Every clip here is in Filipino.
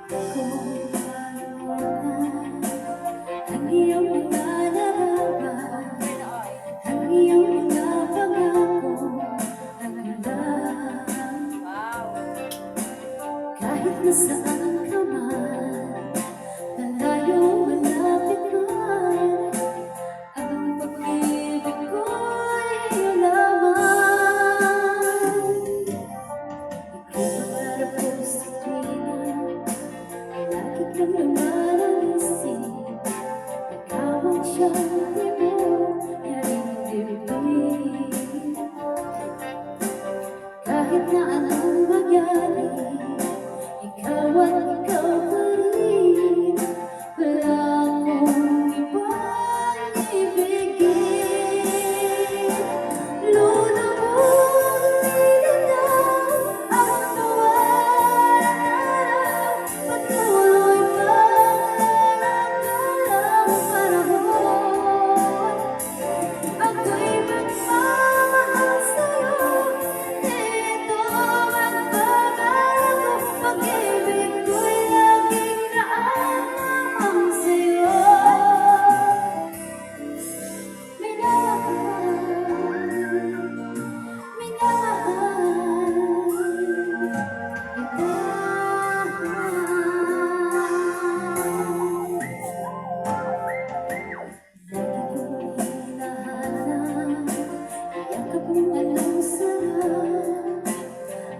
Kung paano ang iyong mga larawan, ang iyong mga pangako, ang lang. Kahit nasaan ka man, malayo malapit man, ang pag-ibig ko'y iyo lamang. Ikaw para po sa tuwina, ay lagi kang naman ang isip. Ikaw ang siyang tibok, yaring dibdib. Kahit na anong magyari, ikaw at ikaw pa rin. Wala akong ibang ibigin. Lulubugin na ang kawalan, patuloy pang panahon. Ako'y magmamahal sa'yo, dito magbabago. Pag-ibig ko'y laging naaang sa'yo.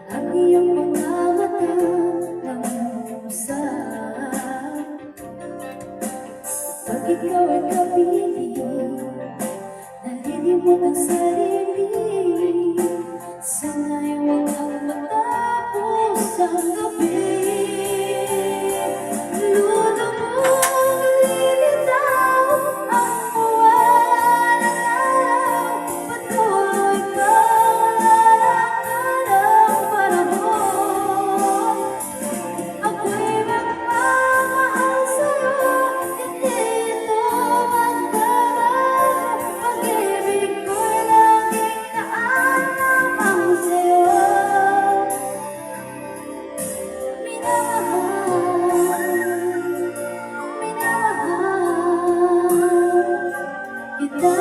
Ang iyong mga mata nangungusap. Pag ikaw ay kapiling, nalilimot ang sarili. Sana'y huwag kang matapos ang gabi. Lulubugin lilitaw ang mawalang araw, patuloy pang panahon. Ako'y magmamahal sa'yo, hindi ito magbabago. Pag-ibig ko'y laging naalamang sa'yo. Minamahal kita.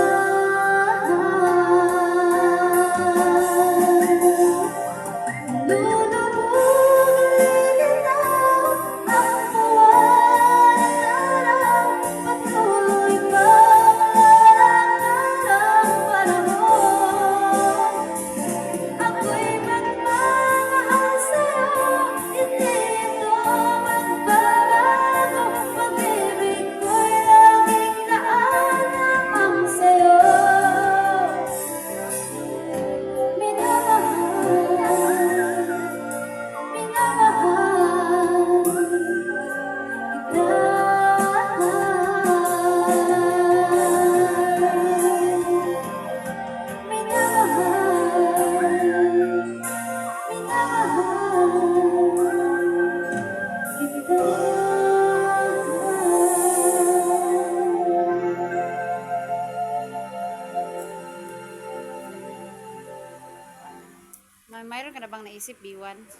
Mayroon ka na bang naisip, B1?